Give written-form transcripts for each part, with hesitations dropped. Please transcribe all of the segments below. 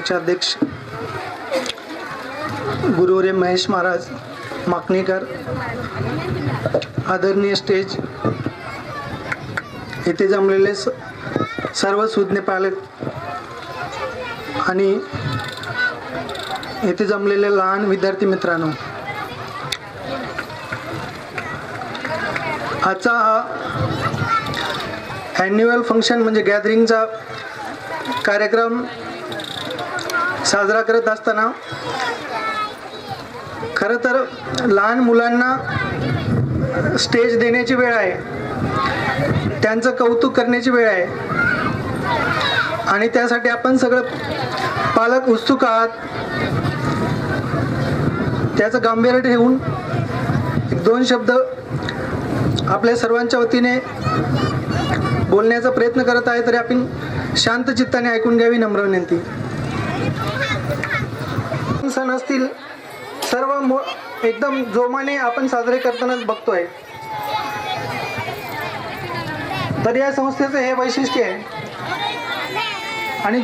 परिषदेचे अध्यक्ष गुरुवर्य महेश महाराज माकणीकर, आदरणीय स्टेज येथे जमलेले सर्व सुज्ञ पालक आणि येथे जमलेले लहान विद्यार्थी मित्रांनो, आजचा हा ॲन्युअल फंक्शन म्हणजे गॅदरिंगचा कार्यक्रम साजरा करत असताना खरं तर लहान मुलांना स्टेज देण्याची वेळ आहे, त्यांचं कौतुक करण्याची वेळ आहे आणि त्यासाठी आपण सगळं पालक उत्सुक आहात. त्याचं गांभीर्य ठेवून एक दोन शब्द आपल्या सर्वांच्या वतीने बोलण्याचा प्रयत्न करत आहे, तरी आपण शांत चित्ताने ऐकून घ्यावी नम्र विनंती. सण असतील सर्व एकदम जोमाने आपण साजरे करताना बघतोय, तर या संस्थेचं हे वैशिष्ट्य आहे. आणि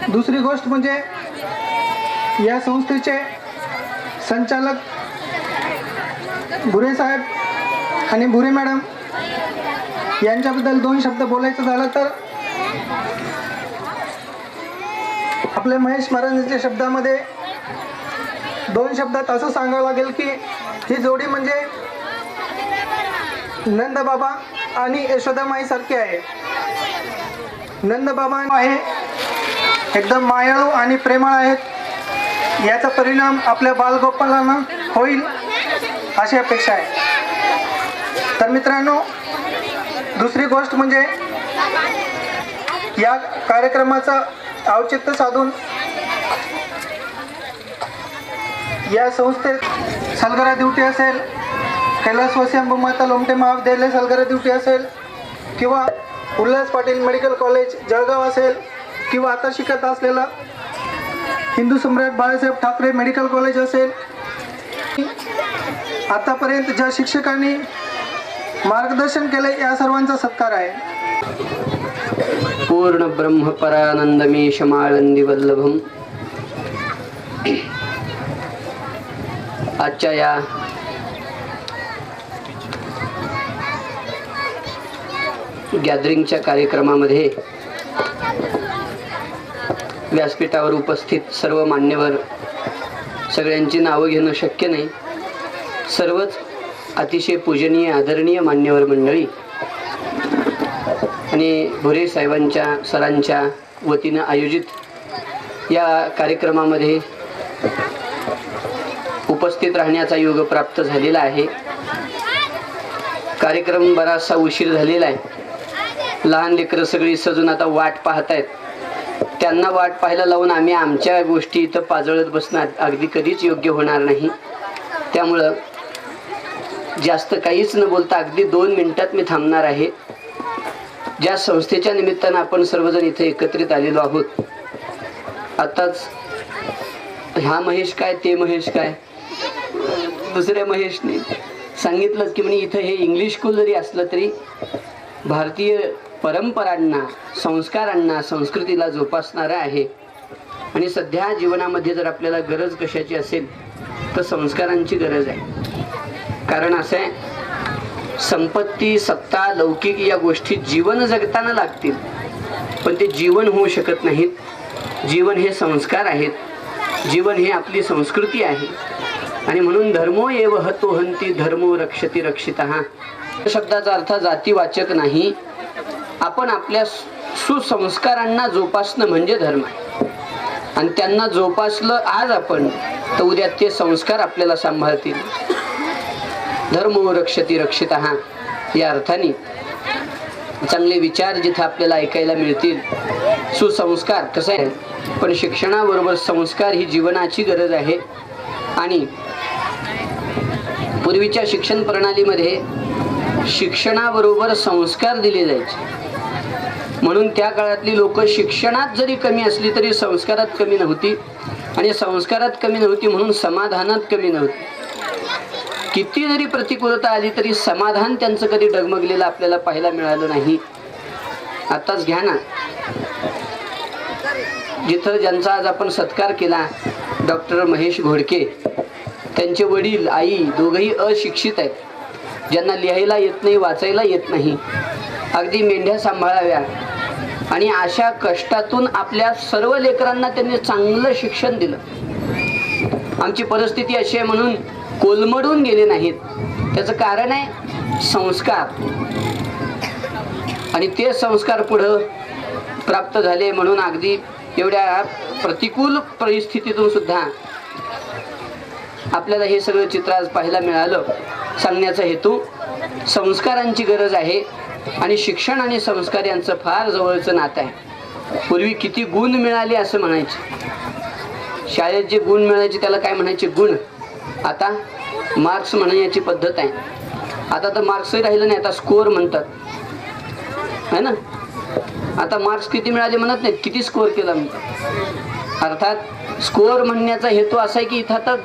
दुसरी गोष्ट म्हणजे या संस्थेचे संचालक भुरे साहेब आणि भुरे मॅडम यांच्याबद्दल दोन शब्द बोलायचं झालं तर आपल्या महेश महाराजांच्या शब्दामध्ये दोन शब्दात असं सांगावं लागेल की ही जोडी म्हणजे नंदबाबा आणि यशोदामाई सारखी आहे. नंदबाबा आहे एकदम मायाळू आणि प्रेमळ आहेत, याचा परिणाम आपल्या बालगोपालांना होईल अशी अपेक्षा आहे. तर मित्रांनो, दुसरी गोष्ट म्हणजे या कार्यक्रमाचं औचित्य साधून या संस्थेत सलगरा ड्युटी असेल, कैलासवासी अंबुमाता लोमटे महाविद्यालय सलगरा ड्युटी असेल, किंवा उल्हास पाटील मेडिकल कॉलेज जळगाव असेल, किंवा आता शिकत असलेला हिंदू सम्राट बाळासाहेब ठाकरे मेडिकल कॉलेज असेल, आतापर्यंत ज्या शिक्षकांनी मार्गदर्शन केले या सर्वांचा सत्कार आहे. पूर्ण ब्रह्म परानंदमेश माळंदी वल्लभम. आजच्या या गॅदरिंगच्या कार्यक्रमामध्ये व्यासपीठावर उपस्थित सर्व मान्यवर, सगळ्यांची नावं घेणं शक्य नाही, सर्वच अतिशय पूजनीय आदरणीय मान्यवर मंडळी आणि भुरे साहेबांच्या सरांच्या वतीनं आयोजित या कार्यक्रमामध्ये उपस्थित राहण्याचा योग प्राप्त झालेला आहे. कार्यक्रम बराचसा उशीर झालेला आहे. लहान लेकरं सगळी सजून आता वाट पाहत आहेत. त्यांना वाट पाहायला लावून आम्ही आमच्या गोष्टी इथं पाजळत बसणार अगदी कधीच योग्य होणार नाही. त्यामुळं जास्त काहीच न बोलता अगदी 2 मिनिटात मी थांबणार आहे. ज्या संस्थेच्या निमित्तानं आपण सर्वजण इथे एकत्रित आलेलो आहोत, आताच हा महेश काय ते महेश काय दुसऱ्या महेशने सांगितलंच की म्हणे इथं हे इंग्लिश स्कूल जरी असलं तरी भारतीय परंपरांना, संस्कारांना, संस्कृतीला जोपासणारं आहे. आणि सध्या जीवनामध्ये जर आपल्याला गरज कशाची असेल तर संस्कारांची गरज आहे. कारण असं आहे, संपत्ती, सत्ता, लौकिक या गोष्टी जीवन जगताना लागतील, पण ते जीवन होऊ शकत नाहीत. जीवन हे संस्कार आहेत, जीवन हे आपली संस्कृती आहे. आणि म्हणून धर्मो एव हतो हंती धर्मो रक्षति रक्षितः शब्दाचा अर्थ जातीवाचक नाही. आपण आपल्या सुसंस्कारांना जोपासणं म्हणजे धर्म आहे. आणि त्यांना जोपासलं आज आपण तर उद्या ते संस्कार आपल्याला सांभाळतील. धर्मो रक्षति रक्षितः या अर्थाने चांगले विचार जिथे आपल्याला ऐकायला मिळतील, सुसंस्कार कसं आहे, पण शिक्षणाबरोबर संस्कार ही जीवनाची गरज आहे. आणि पूर्वीच्या शिक्षण प्रणालीमध्ये शिक्षणाबरोबर संस्कार दिले जायचे, म्हणून त्या काळातली लोक शिक्षणात जरी कमी असली तरी संस्कारात कमी नव्हती, आणि संस्कारात कमी नव्हती म्हणून समाधानात कमी नव्हती. किती जरी प्रतिकूलता आली तरी समाधान त्यांचं कधी डगमगलेलं आपल्याला पाहायला मिळालं नाही. आताच घ्या ना, जिथं ज्यांचा आज आपण सत्कार केला, डॉक्टर महेश घोडके, त्यांचे वडील आई दोघंही अशिक्षित आहेत, ज्यांना लिहायला येत नाही, वाचायला येत नाही, अगदी मेंढ्या सांभाळाव्या आणि अशा कष्टातून आपल्या सर्व लेकरांना त्यांनी चांगलं शिक्षण दिलं. आमची परिस्थिती अशी आहे म्हणून कोलमडून गेले नाहीत. त्याचं कारण आहे संस्कार, आणि ते संस्कार पुढं प्राप्त झाले म्हणून अगदी एवढ्या प्रतिकूल परिस्थितीतून सुद्धा आपल्याला हे सगळं चित्र आज पाहायला मिळालं. सांगण्याचा हेतू संस्कारांची गरज आहे आणि शिक्षण आणि संस्कार यांचं फार जवळचं नातं आहे. पूर्वी किती गुण मिळाले असं म्हणायचे, शाळेत जे गुण मिळायचे त्याला काय म्हणायचे, गुण. आता मार्क्स म्हणण्याची पद्धत आहे. आता तर मार्क्सही राहिलं नाही, आता स्कोअर म्हणतात है ना. आता मार्क्स किती मिळाले म्हणत नाहीत, किती स्कोअर केला म्हणतात. अर्थात स्कोअर म्हणण्याचा हेतू असा आहे की इथं तर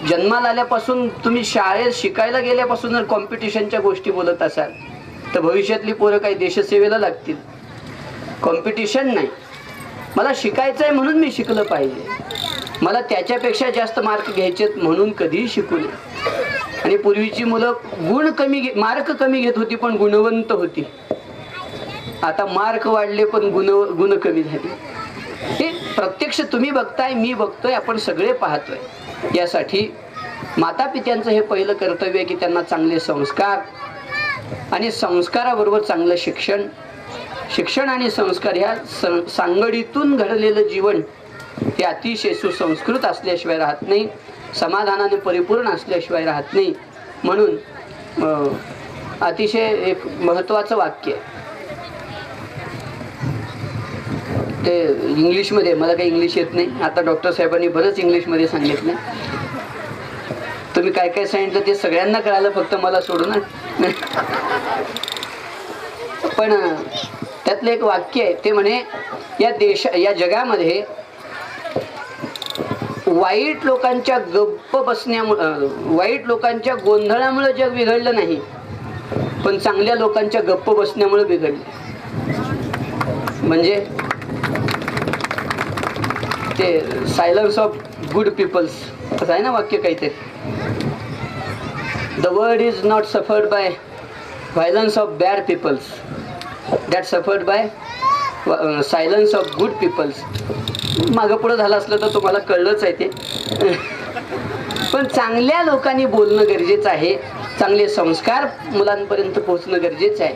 जन्माला आल्यापासून तुम्ही शाळेत शिकायला गेल्यापासून जर कॉम्पिटिशनच्या गोष्टी बोलत असाल तर भविष्यातली पोरं काही देशसेवेला लागतील. कॉम्पिटिशन नाही, मला शिकायचं आहे म्हणून मी शिकलं पाहिजे, मला त्याच्यापेक्षा जास्त मार्क घ्यायचेत म्हणून कधीही शिकू नये. आणि पूर्वीची मुलं मार्क कमी घेत होती पण गुणवंत होती. आता मार्क वाढले पण गुण कमी झाले. हे प्रत्यक्ष तुम्ही बघताय, मी बघतोय, आपण सगळे पाहतोय. यासाठी माता पित्यांचं हे पहिलं कर्तव्य आहे की त्यांना चांगले संस्कार आणि संस्काराबरोबर चांगलं शिक्षण आणि संस्कार ह्या सांगडीतून घडलेलं जीवन हे अतिशय सुसंस्कृत असल्याशिवाय राहत नाही, समाधानाने परिपूर्ण असल्याशिवाय राहत नाही. म्हणून अतिशय एक महत्त्वाचं वाक्य आहे ते इंग्लिशमध्ये, मला काही इंग्लिश येत नाही. आता डॉक्टर साहेबांनी बरंच इंग्लिशमध्ये सांगितलं. तुम्ही काय काय सांगितलं ते सगळ्यांना कळालं, फक्त मला सोडून. पण त्यातलं एक वाक्य आहे ते म्हणे, या जगामध्ये वाईट लोकांच्या गप्प बसण्यामुळं, वाईट लोकांच्या गोंधळामुळे जग बिघडलं नाही, पण चांगल्या लोकांच्या गप्प बसण्यामुळे बिघडले. म्हणजे ते सायलन्स ऑफ गुड पीपल्स असं आहे ना वाक्य काहीतरी. The world is not suffered by violence of bad peoples, that suffered by silence of good peoples. मागं पुढं झालं असलं तर तुम्हाला कळलंच आहे ते. पण चांगल्या लोकांनी बोलणं गरजेचं आहे, चांगले संस्कार मुलांपर्यंत पोहोचणं गरजेचं आहे.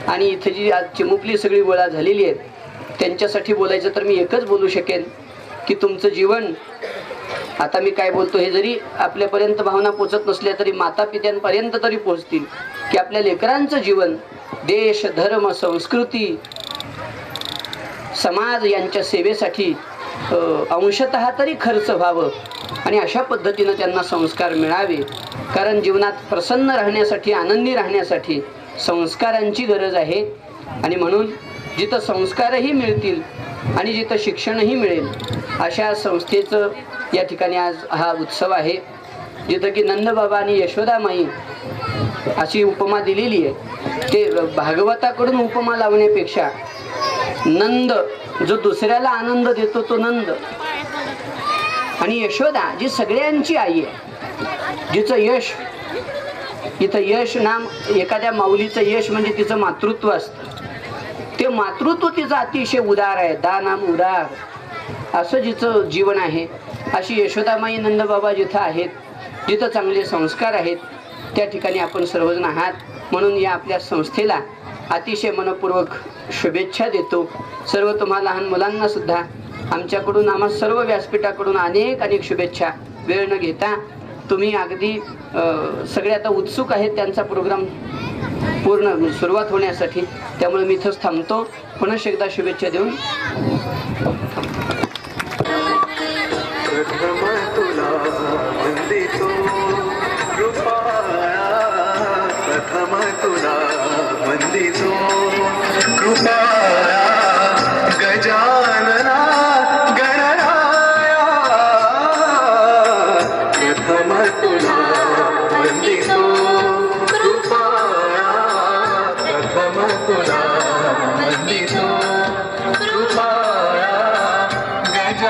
आणि इथं जी आज चिमुकली सगळी गोळा झालेली आहेत त्यांच्यासाठी बोलायचं तर मी एकच बोलू शकेन की तुमचं जीवन, आता मी काय बोलतो हे जरी आपल्यापर्यंत भावना पोचत नसल्या तरी माता पित्यांपर्यंत तरी पोचतील की आपल्या लेकरांचं जीवन देश, धर्म, संस्कृती, समाज यांच्या सेवेसाठी अंशतः तरी खर्च व्हावं आणि अशा पद्धतीनं त्यांना संस्कार मिळावे. कारण जीवनात प्रसन्न राहण्यासाठी, आनंदी राहण्यासाठी संस्कारांची गरज आहे. आणि म्हणून जिथं संस्कारही मिळतील आणि जिथं शिक्षणही मिळेल अशा संस्थेचं या ठिकाणी आज हा उत्सव आहे. जिथं की नंदबाबा आणि यशोदामाई अशी उपमा दिलेली आहे. ते भागवताकडून उपमा लावण्यापेक्षा नंद जो दुसऱ्याला आनंद देतो तो नंद, आणि यशोदा जी सगळ्यांची आई आहे, जिचं यश, इथं यश नाम एखाद्या माऊलीचं यश म्हणजे तिचं मातृत्व असतं. ते मातृत्व तिचं अतिशय उदार आहे, दानाम उदार असं जिचं जीवन आहे. अशी यशोदामाई नंदबाबा जिथं आहेत, जिथं चांगले संस्कार आहेत त्या ठिकाणी आपण सर्वजण आहात. म्हणून या आपल्या संस्थेला अतिशय मनपूर्वक शुभेच्छा देतो. सर्व तुम्हा लहान मुलांना सुद्धा आमच्याकडून, आम्हा सर्व व्यासपीठाकडून अनेक अनेक शुभेच्छा. वेळ न घेता तुम्ही अगदी सगळे आता उत्सुक आहेत त्यांचा प्रोग्राम पूर्ण सुरुवात होण्यासाठी, त्यामुळे मी इथंच थांबतो. पुन्हा एकदा शुभेच्छा देऊन कृपाया गजानना गणराया प्रथम तुला वंदितो. कृपाया प्रथम तुला वंदितो. कृपाया गजानना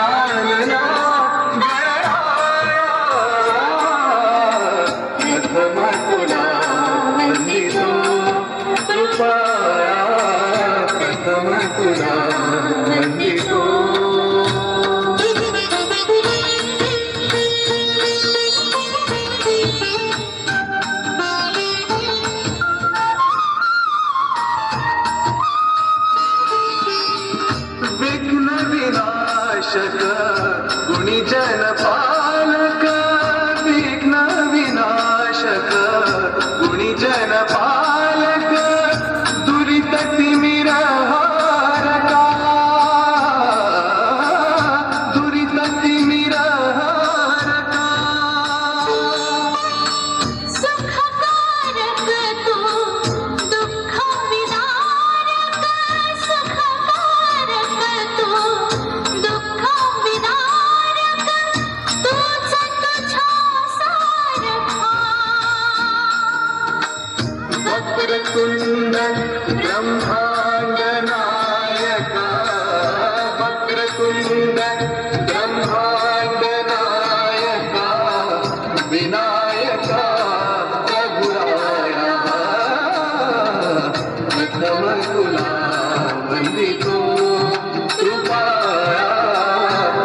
ब्रह्मांड नायका वक्रतुंड ब्रह्मांड नायका विनायका प्रभुराया प्रथम तुला वंदितो कृपाया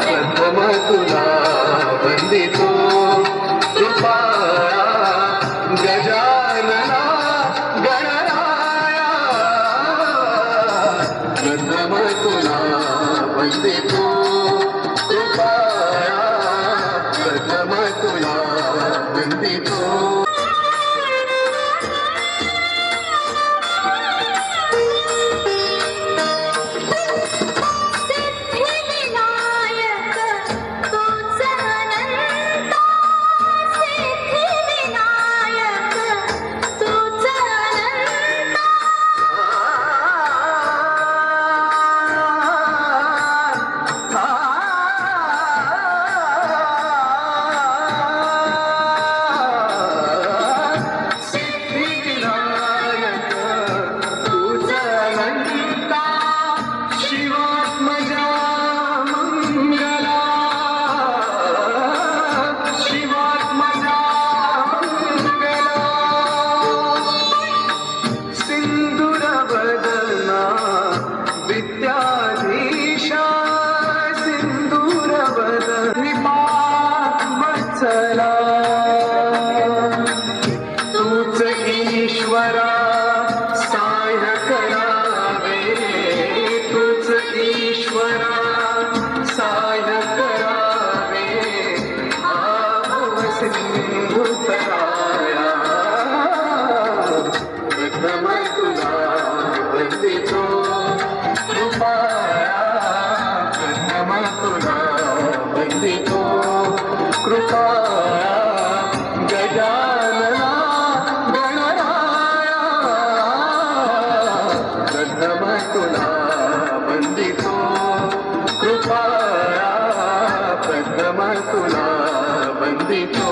प्रथम तुला वंदितो कृपाया गजानना गणराया प्रथम तुला वंदितो कृपाया प्रथम तुला वंदितो सिद्धिविनायक तूच अनंत सिद्धिविनायक तूच अनंत सिद्धिविनायक तुझ अनंता शिवात्मजा मंगला शिवात्मजा मंगला सिंदूरवदना विद्याधीशा सिंदूरवदना वत्सला तूच ईश्वरा साह्य करावे तूच ईश्वरा साह्य करावे आव सिंधुतराया प्रथम तुला वंदितो कृपाया प्रथम तुला वंदितो कृपाया गजानना गणराया प्रथम तुला वंदितो कृपाया प्रथम तुला वंदितो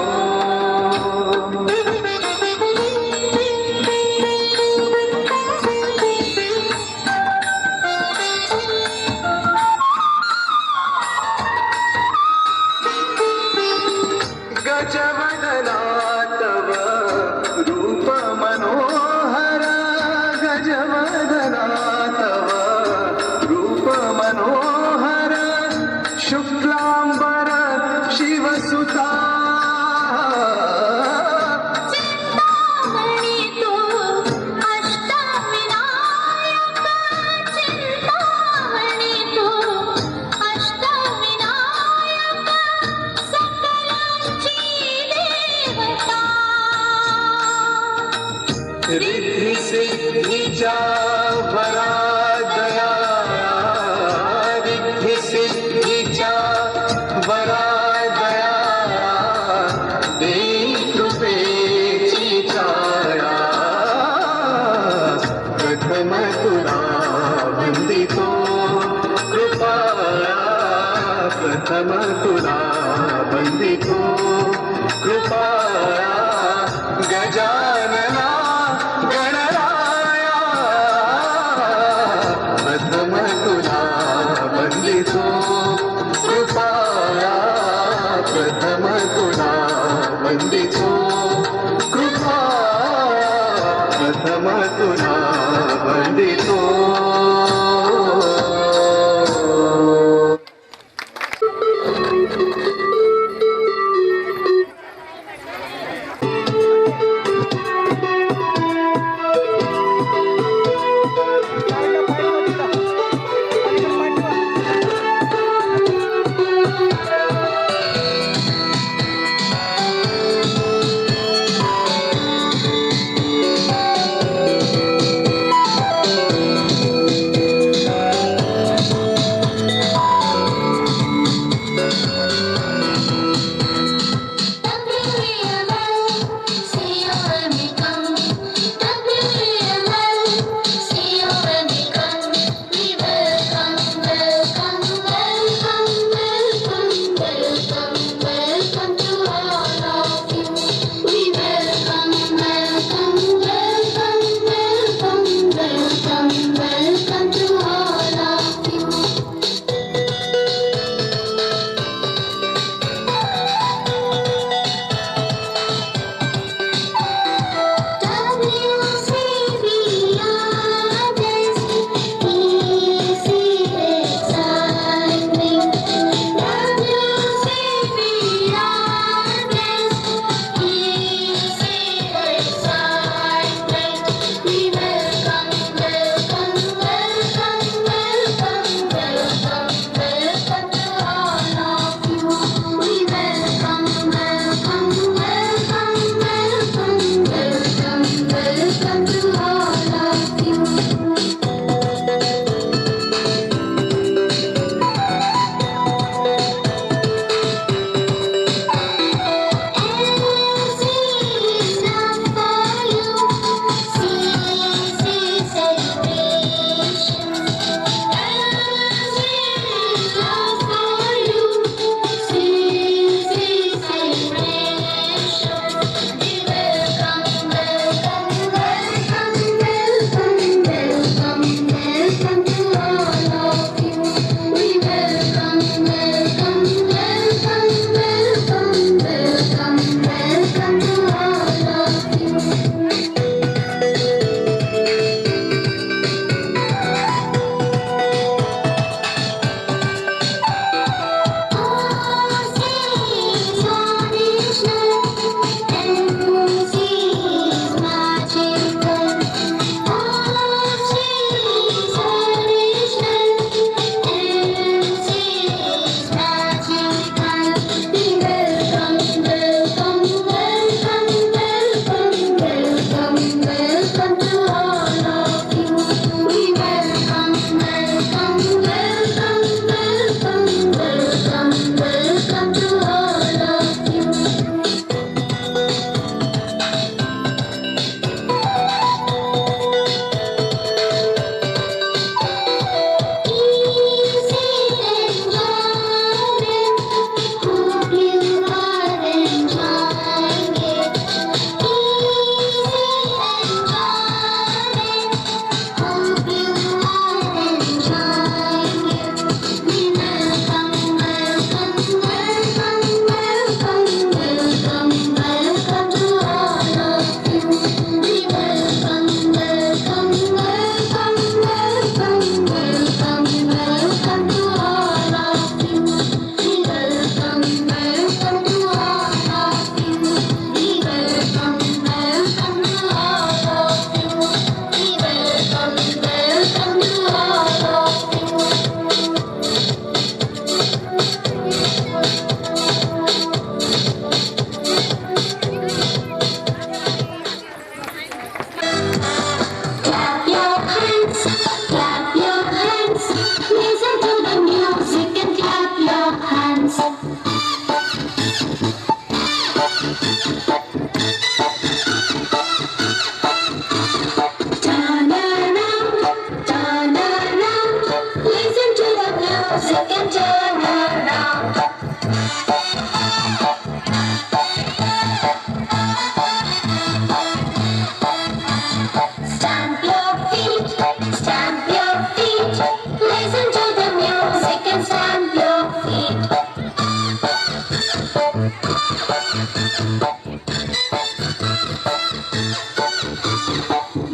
गजवदना तव रूप मनोहर गजवदना तव रूप मनोहर शुक्लांबर शिवसुता चिंतामणी तू अष्टविनायक चिंतामणी तू अष्टविनायक सकलांची देवता रिद्धी सिद्धीच्या वरादया रिद्धी सिद्धीच्या वरादया देई कृपेची छाया प्रथम तुला वंदितो कृपाया प्रथम तुला वंदितो कृपाया गजानना गणराया प्रथम तुला वंदितो कृपाया प्रथम तुला वंदितो कृपाया प्रथम तुला वंदितो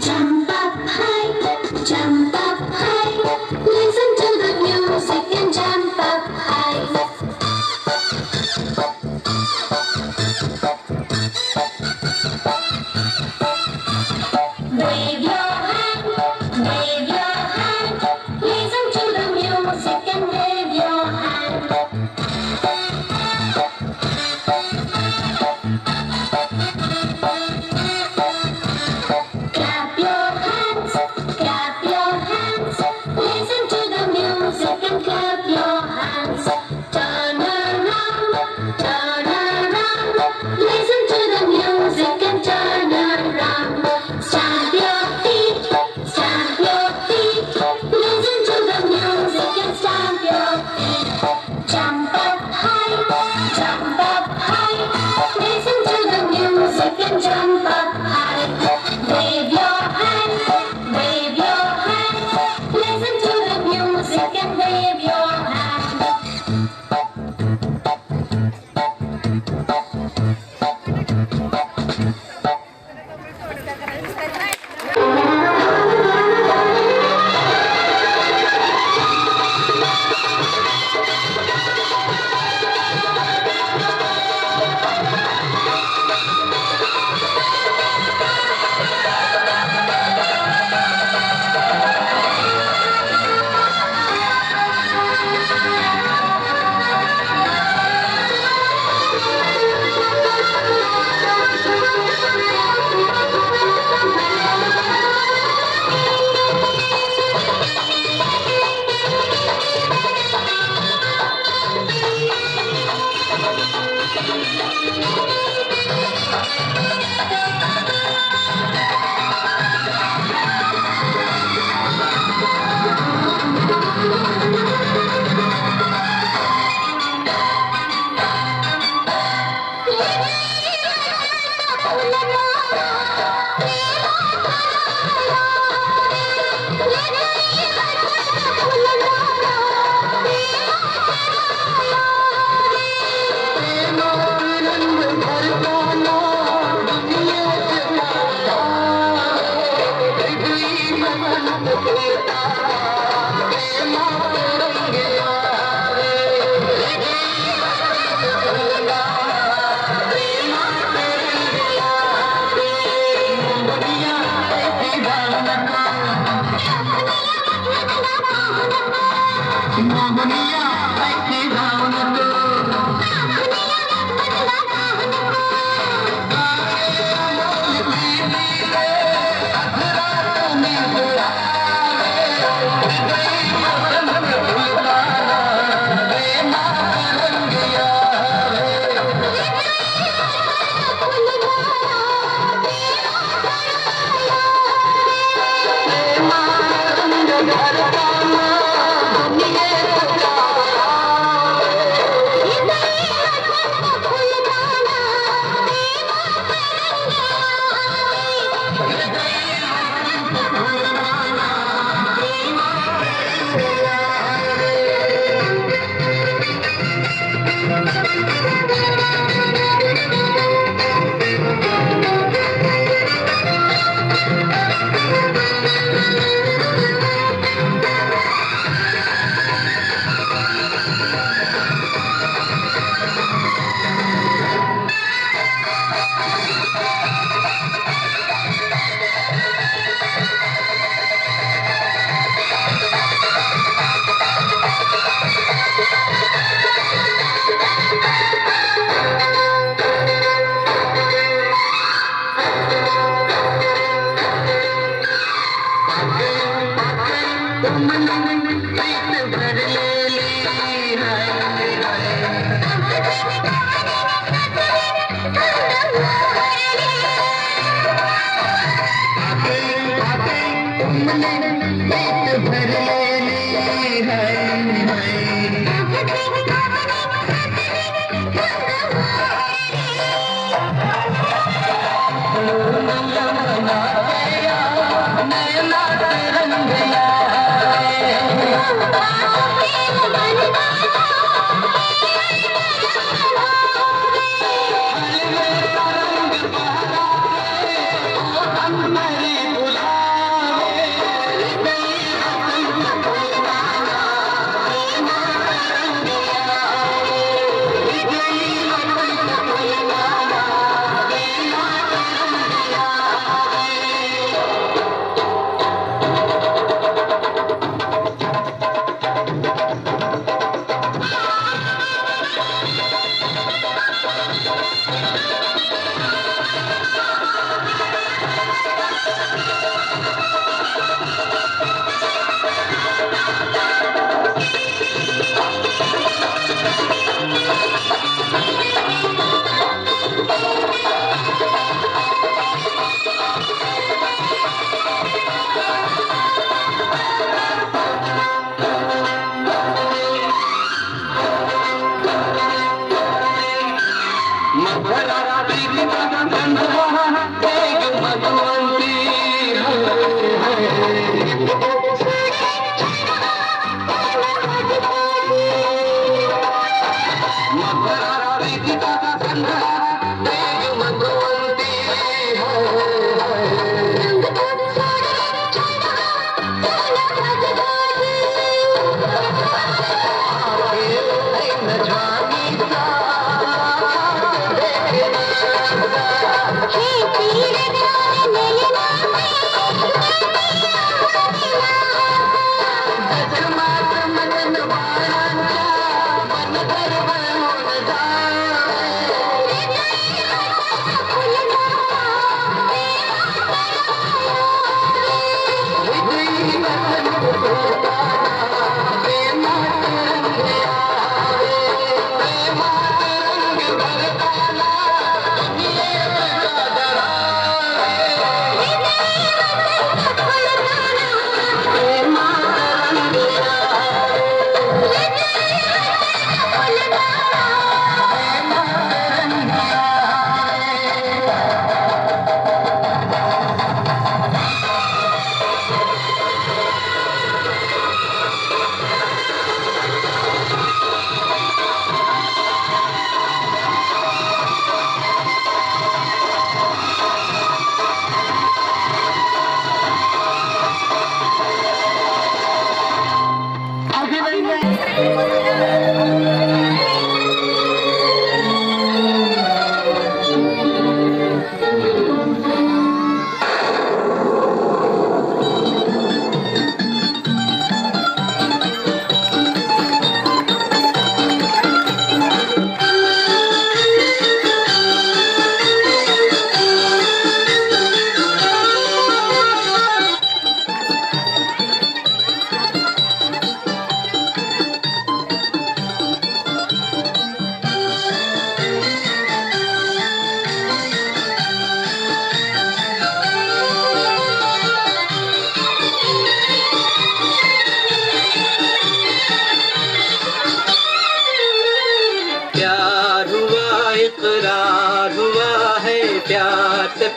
Jump up high, jump up high. Listen to the music and jump up high. Wave your hand, wave your hand. Listen to the music and wave your hand. Clap your hands, clap your hands. Listen to the music and clap your hands. Turn around, turn around. Listen to the music and turn around. Stamp your feet, stamp your feet. Listen to the music and stamp your feet. Jump up high, jump up high. Listen to the music and jump up high. Wave your hand, wave your hand. Listen to the music and wave your hand.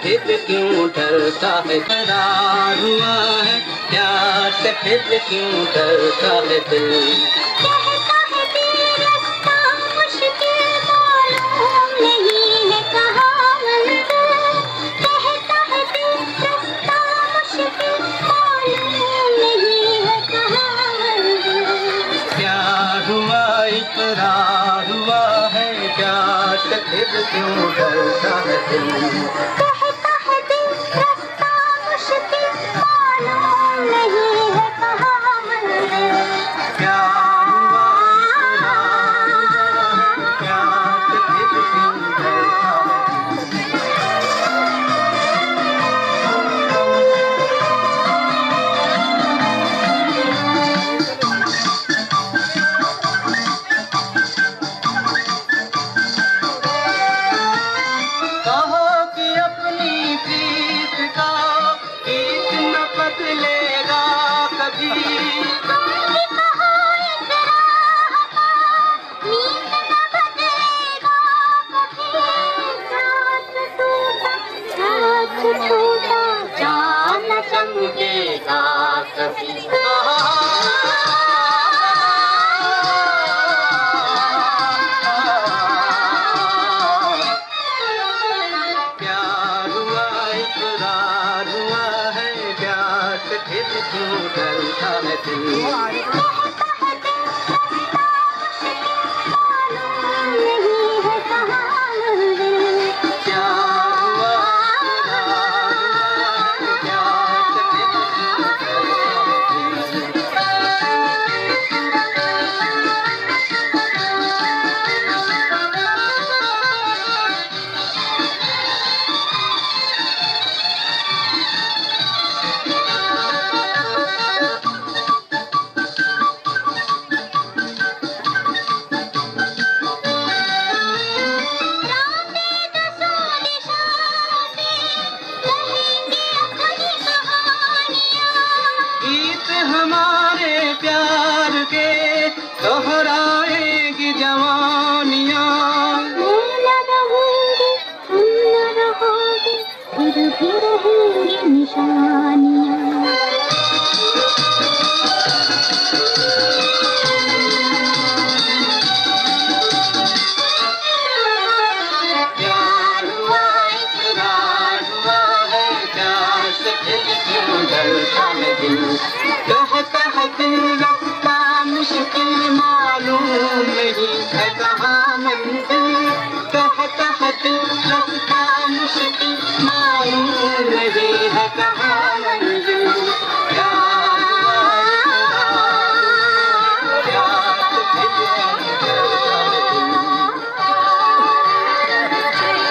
फिर क्यों डरता है करार हुआ है प्यार से फिर क्यों डरता है दिल कहता है दिल रास्ता मुश्किल मालूम नहीं है कहाँ मंजिल कहता है दिल रास्ता मुश्किल मालूम नहीं है कहाँ मंजिल प्यार हुआ इकरार हुआ है प्यार से फिर क्यों डरता है दिल कहता है दिल रास्ता मुश्किल मालूम नहीं है कहाँ मंजिल प्यार हुआ इकरार हुआ है प्यार से फिर क्यों डरता है कहो कि अपनी प्रीत का गीत न बदलेगा कभी तुमने कहा एक राह का नींद न बदलेगा कभी साथ छूटा जान न चमकेगा कभी प्यार हुआ इकरार हुआ है प्यार से फिर क्यों डरता है दिल कहता है दिल रास्ता मुश्किल मालूम नहीं है कहाँ मंजिल प्यार हुआ इकरार हुआ है प्यार से फिर क्यों डरता है दिल भी रहेंगी निशानियाँ। प्यार हुआ इकरार हुआ है, प्यार से फिर क्यों डरता है दिल। कहता है दिल रखता मुश्किल, मालूम नहीं है कहाँ मंजिल। कहता है दिल रखता मुश्किल, मालूम नहीं है कहाँ मंजिल। प्यार हुआ प्यार से फिर क्यों डरता है दिल।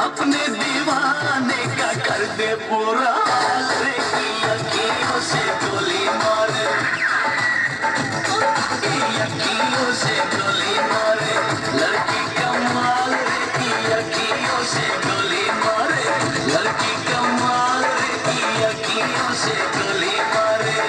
अपने दीवाने का कर दे पूरा हाल रे, की अखियों से गोली मारे, की अखियों से गोली मारे, लड़की कमाल रे, की अखियों से गोली मारे, लड़की कमाल रे, की अखियों से गोली मारे।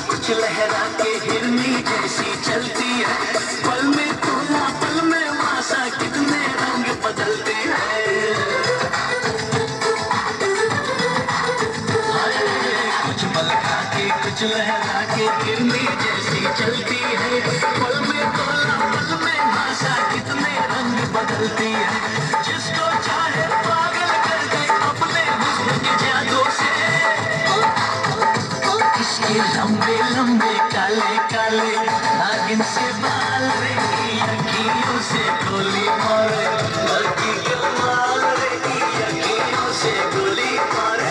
कुछ लहरा के हिरनी जैसी चलती है, पल में तोला पल में वासा, कितने रंग बदलते हैं। कुछ पल खा के कुछ लहरा के हिरनी जैसी चलती है, पल में तोला पल में वासा, कितने रंग बदलती है। जिसको चाहे पागल कर दे अपने हुस्न के जादू से, इसके लंबे लंबे काले काले नागिन से बाल रे, की अखियों से गोली मारे, लड़की कमाल रे, की अखियों से गोली मारे।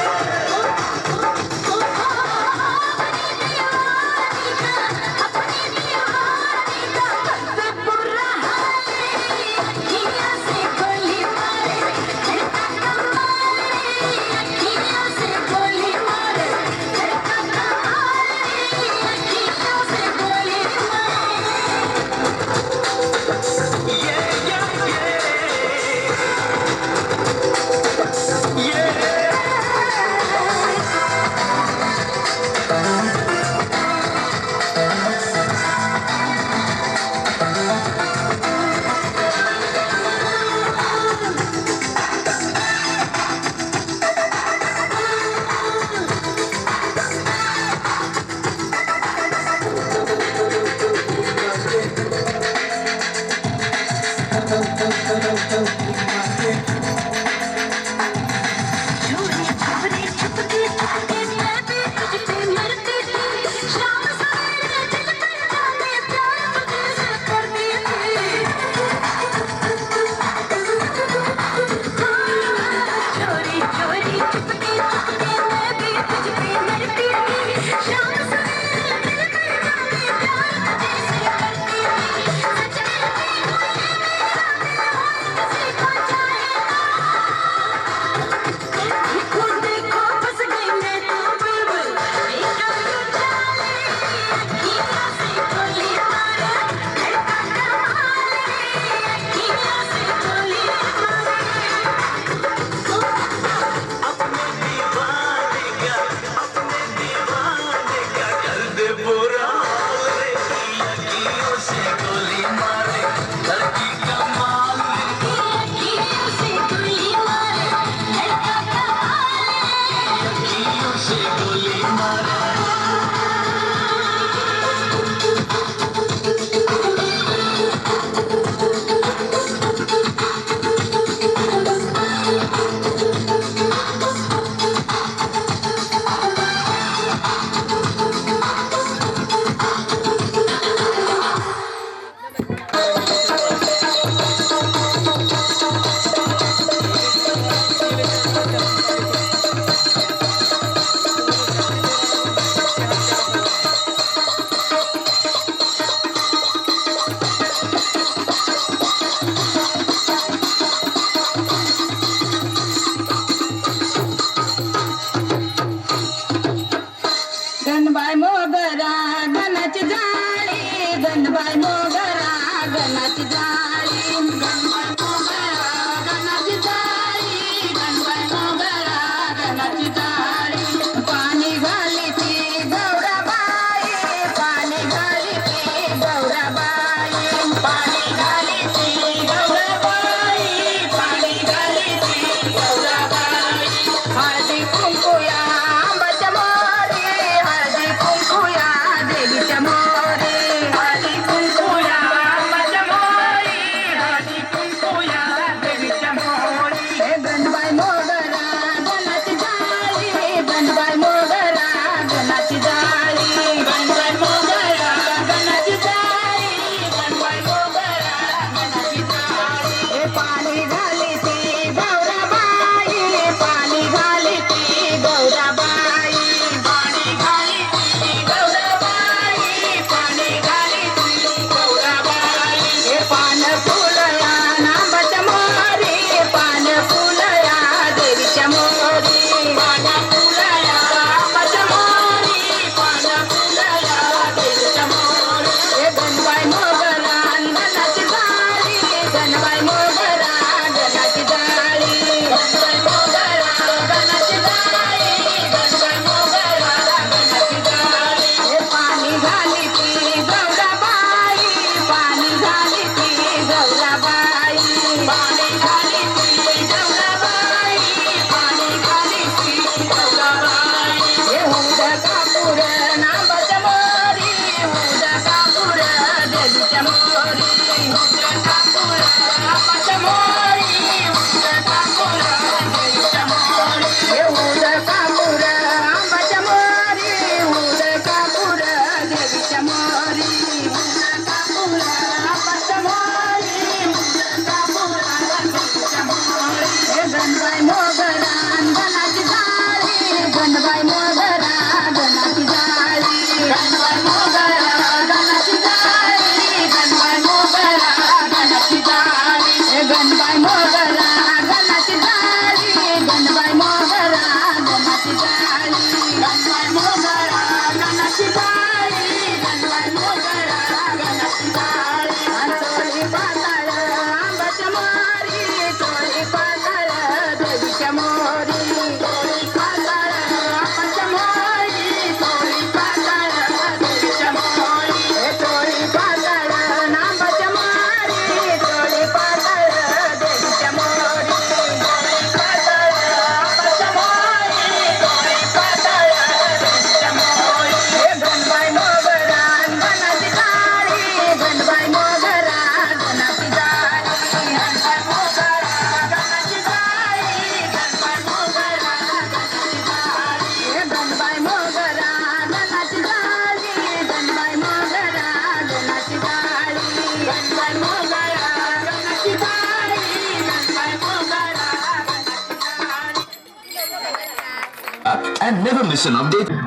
and never miss an update.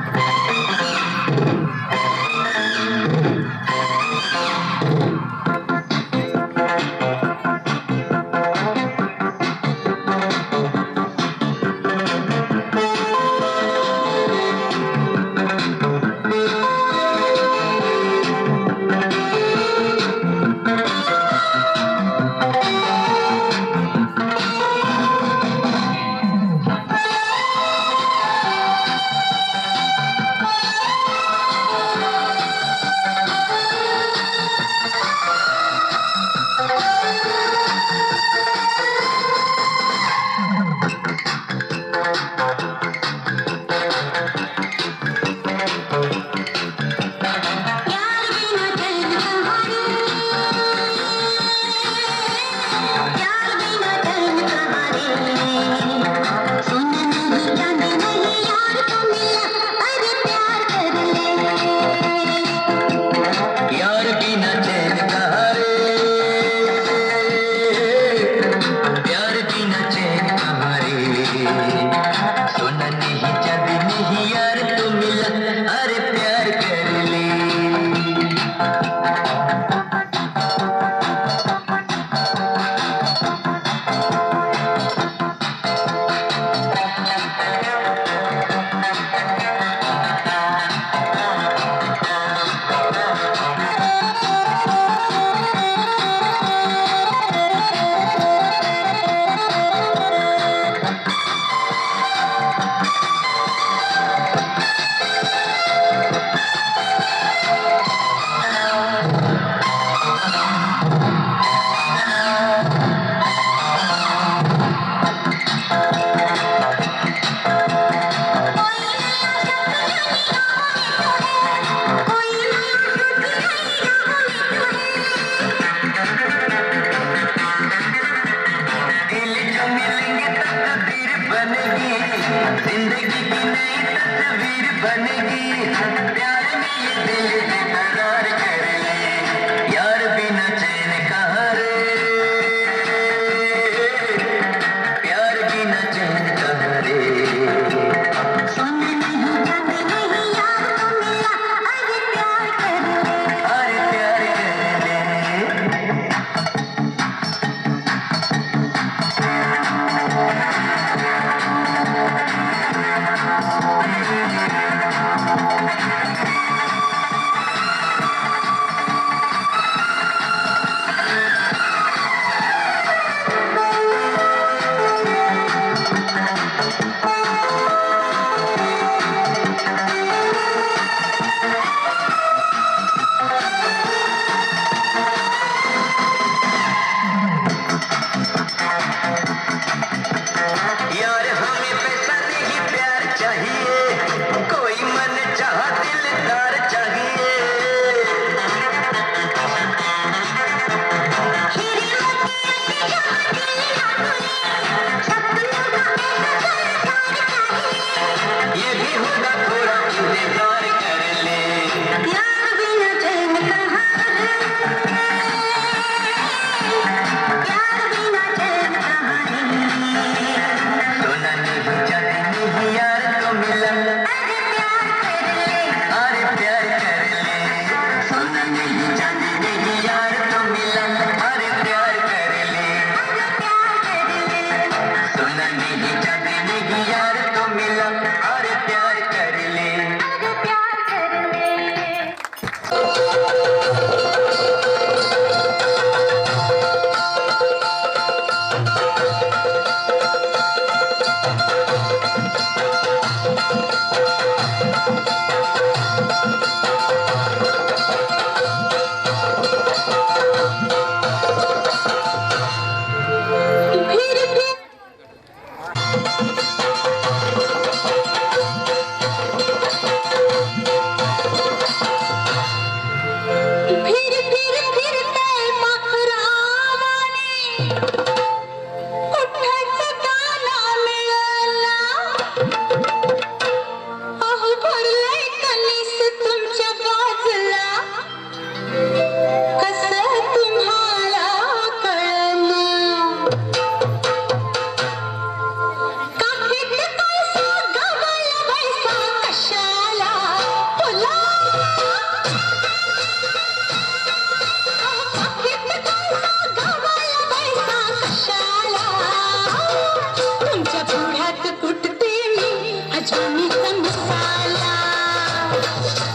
अजवानीचा मसाला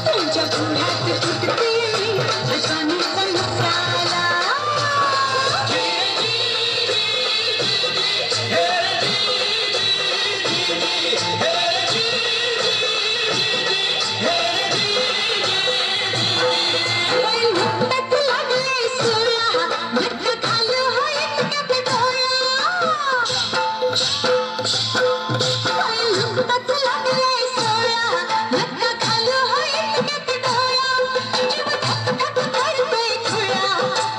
तुमच्या पुढ्यात कुटते मी अजवानीचा मसाला नुकतंच लागले सोळा धक्का खाल्लं होय इतक्यात नुकतंच लागले सोळा धक्का खाल्लं होय इतक्यात डोळा जीव धक धक करतोय खुळा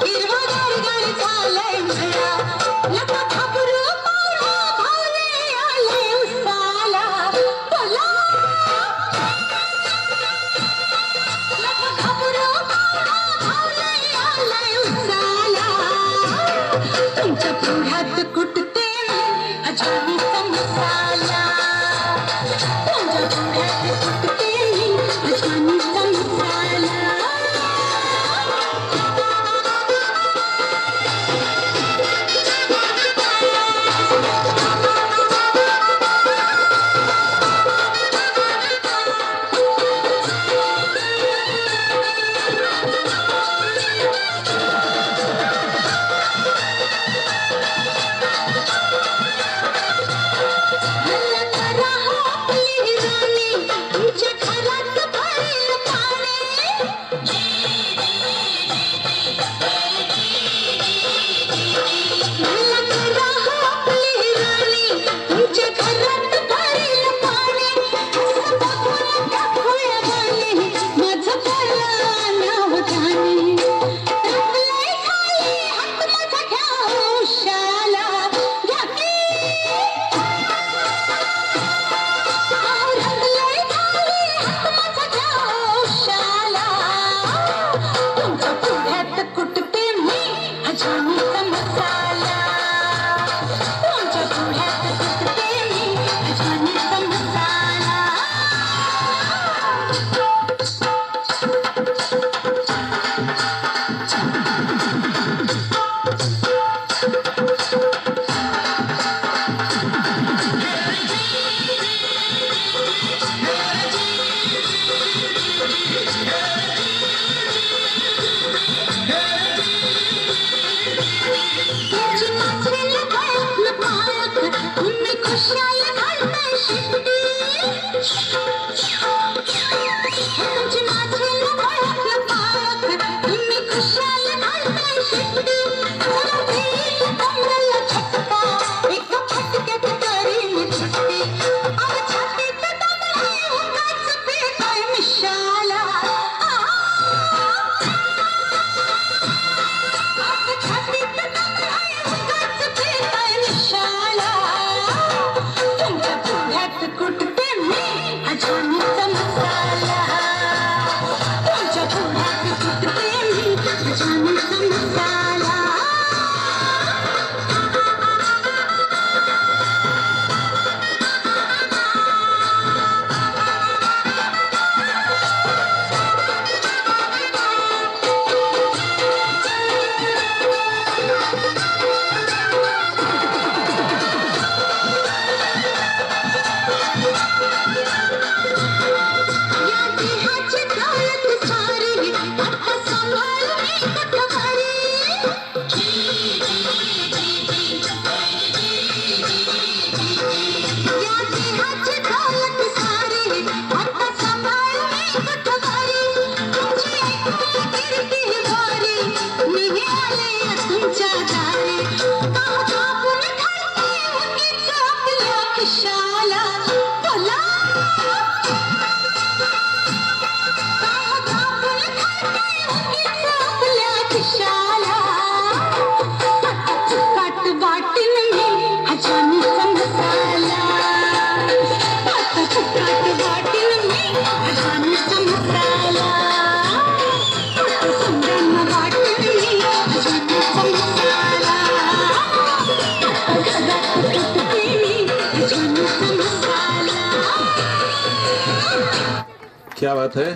हिरवा गार झालाय मळा नका घाबरू पाव्हणा भावले आले उसाला बोला नका घाबरू तुमच्या पुढ्यात कुटते अजवानीचा मसाला तुमच्या पुढ्यात कुटते अजवानीचा मसाला तुमच्या घरात भरेल पाणी मला करा हो आपली राणी तुमच्या घरात भरेल पाणी असं बघून टाकूया गाणी माझं पडलं नाव ठाणी रंगलंय खाली हात माझा घ्या उशाला घ्या की रंगलंय खाली हात माझा घ्या उशाला तुमच्या पुढ्यात कुटते मी अजवानीचा मसाला तुमच्या पुढ्यात कुटते मी अजवानीचा मसाला तुमची नाचेल गळ्यातलं पाक तुम्ही खुशाल घालताय शिट्टी तुमची नाचेल गळ्यातलं पाक तुम्ही खुशाल घालताय शिट्टी जरा देईल कमरेला झटका एका फटक्यात करीन चिट्टी अहो छातीत दम आहे उगाच पेटाय मिशाला छातीत दम आहे उगाच पेटाय मिशाला तुमच्या पुढ्यात कुटते मी अजवानीचा मसाला तुमच्या पुढ्यात कुटते मी अजवानीचा मसाला या देहाची दौलत सारी आता सांभाळ मी कुठं या देहाची दौलत सारी आता सांभाळ मी कुठं तुमची ऐकून कीर्ती वारी मी आले तुमच्या दारी काहू कापून खाते उगीच आपल्या खिशाला बोला आपल्या खिशाला काट वाटीन मी अजवानीचा मसाला काट वाटीन मी अजवानीचा मसाला सुंदर वाटीन मी अजवानीचा मसाला घरात कुटते मी अजवानीचा मसाला क्या बात है।